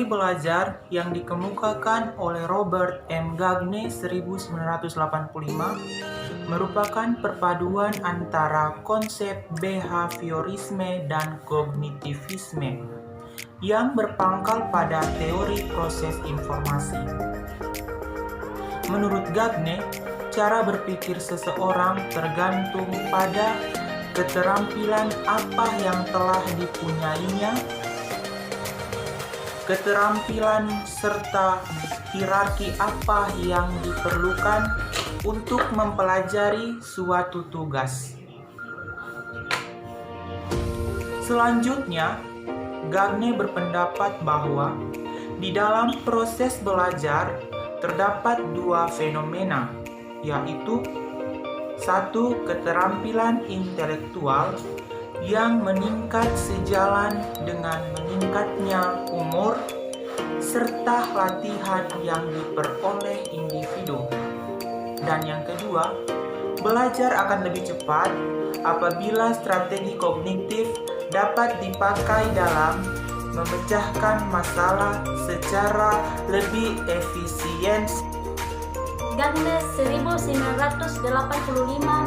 belajar yang dikemukakan oleh Robert M. Gagne 1985 merupakan perpaduan antara konsep behaviorisme dan kognitivisme yang berpangkal pada teori proses informasi. Menurut Gagne, cara berpikir seseorang tergantung pada keterampilan apa yang telah dipunyainya, keterampilan serta hierarki apa yang diperlukan untuk mempelajari suatu tugas. Selanjutnya, Gagne berpendapat bahwa di dalam proses belajar terdapat dua fenomena, yaitu satu, keterampilan intelektual yang meningkat sejalan dengan meningkatnya umur serta latihan yang diperoleh individu. Dan yang kedua, belajar akan lebih cepat apabila strategi kognitif dapat dipakai dalam memecahkan masalah secara lebih efisien. Gagne 1985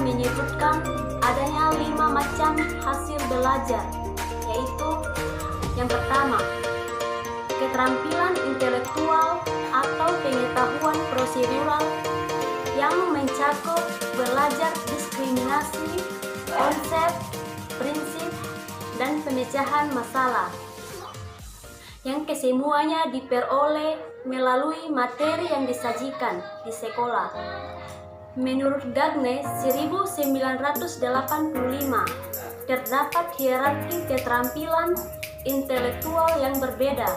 menyebutkan adanya 5 macam hasil belajar, yaitu yang pertama, keterampilan intelektual atau pengetahuan prosedural yang mencakup belajar diskriminasi, konsep, prinsip, dan pemecahan masalah, yang kesemuanya diperoleh melalui materi yang disajikan di sekolah. Menurut Gagne 1985, terdapat hierarki keterampilan intelektual yang berbeda.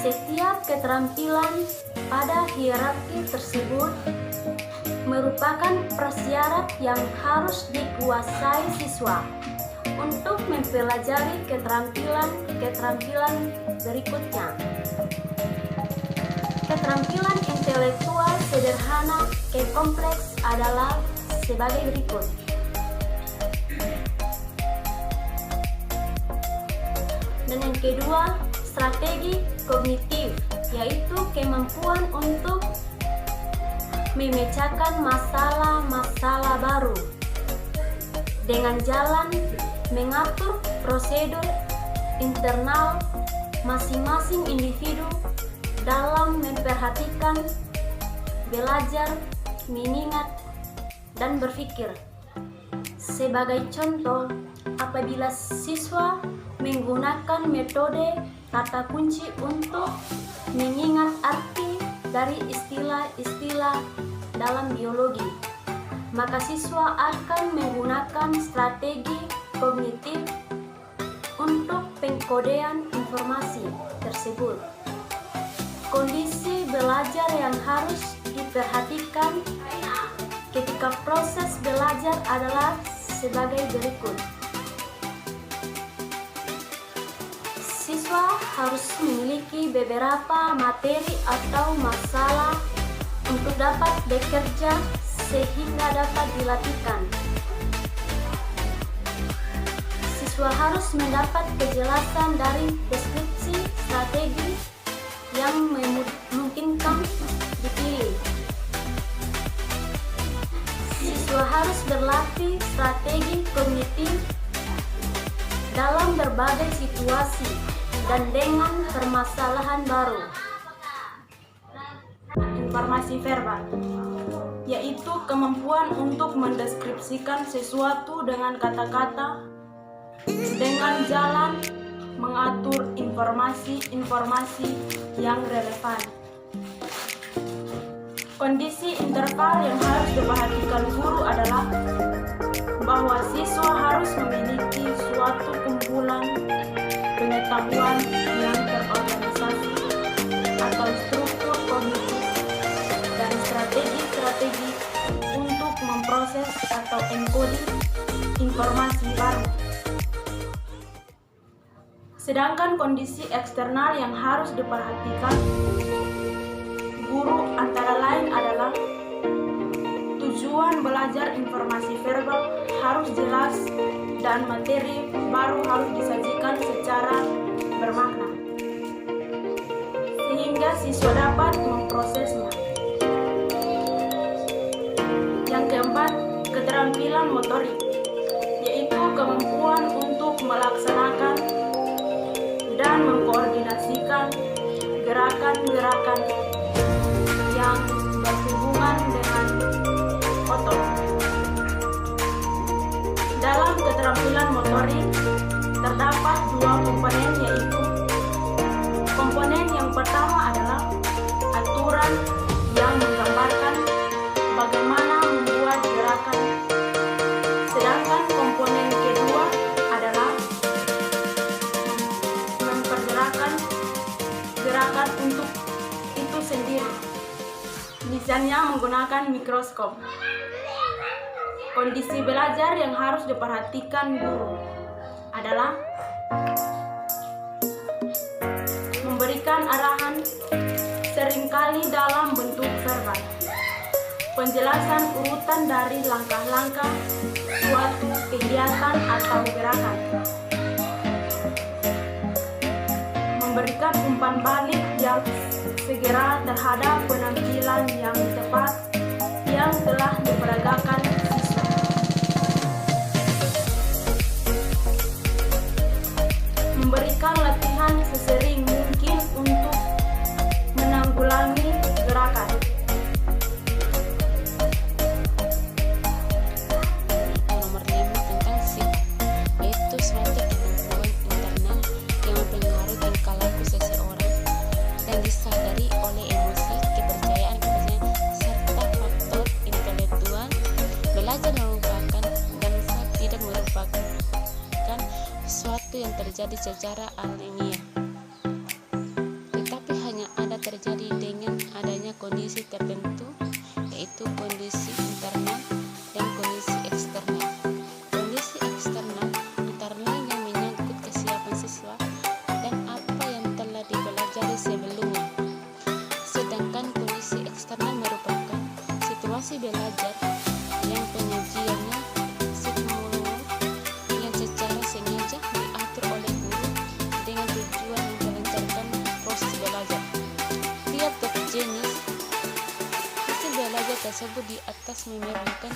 Setiap keterampilan pada hierarki tersebut merupakan prasyarat yang harus dikuasai siswa untuk mempelajari keterampilan berikutnya. Keterampilan intelektual sederhana ke kompleks adalah sebagai berikut. Dan yang kedua, strategi kognitif, yaitu kemampuan untuk memecahkan masalah-masalah baru dengan jalan mengatur prosedur internal masing-masing individu dalam memperhatikan, belajar, mengingat, dan berpikir. Sebagai contoh, apabila siswa menggunakan metode kata kunci untuk mengingat arti dari istilah-istilah dalam biologi, maka siswa akan menggunakan strategi kognitif untuk pengkodean informasi tersebut. Kondisi belajar yang harus diperhatikan ketika proses belajar adalah sebagai berikut. Siswa harus memiliki beberapa materi atau masalah untuk dapat bekerja sehingga dapat dilatihkan. Siswa harus mendapat kejelasan dari deskripsi strategi yang memungkinkan dipilih. Siswa harus berlatih strategi kognitif dalam berbagai situasi dan dengan permasalahan baru. Informasi verbal, yaitu kemampuan untuk mendeskripsikan sesuatu dengan kata-kata dengan jalan mengatur informasi yang relevan. Kondisi interval yang harus diperhatikan guru adalah bahwa siswa harus memiliki suatu kumpulan pengetahuan yang terorganisasi atau struktur kognitif dan strategi untuk memproses atau encoding informasi baru. Sedangkan kondisi eksternal yang harus diperhatikan guru antara lain adalah tujuan belajar informasi verbal harus jelas dan materi baru harus disajikan secara bermakna. sehingga siswa dapat memprosesnya. Yang keempat, keterampilan motorik, yaitu kemampuan untuk melaksanakan dan mengkoordinasikan gerakan-gerakan yang berhubungan dengan otot. Dalam keterampilan motorik terdapat dua komponen, yaitu komponen yang pertama adalah aturan yang menggambarkan bagaimana membuat gerakan, sedangkan komponen kedua adalah mempergerakan gerakan untuk itu sendiri, misalnya menggunakan mikroskop. Kondisi belajar yang harus diperhatikan guru adalah memberikan arahan seringkali dalam bentuk verbal, penjelasan urutan dari langkah-langkah suatu kegiatan atau gerakan, memberikan umpan balik yang segera terhadap penampilan yang tepat yang telah diperagakan siswa. Memberikan latihan sesering mungkin untuk menanggulangi gerakan. Nomor 5 tentang sifat, yaitu suatu kemampuan internal yang mempengaruhi tingkah laku seseorang dan disadari oleh emosi, kepercayaan, serta faktor intelektual. Belajar merupakan dan tidak merupakan sesuatu yang terjadi secara alamiah, tetapi hanya ada terjadi dengan adanya kondisi tertentu, yaitu kondisi internal dan kondisi eksternal. Kondisi eksternal antara lain yang menyangkut kesiapan siswa dan apa yang telah dipelajari sebelumnya, sedangkan kondisi eksternal merupakan situasi belajar yang penyajiannya simultan yang secara sengaja diatur oleh guru dengan tujuan melancarkan proses belajar. Tiap jenis hasil belajar tersebut di atas memerlukan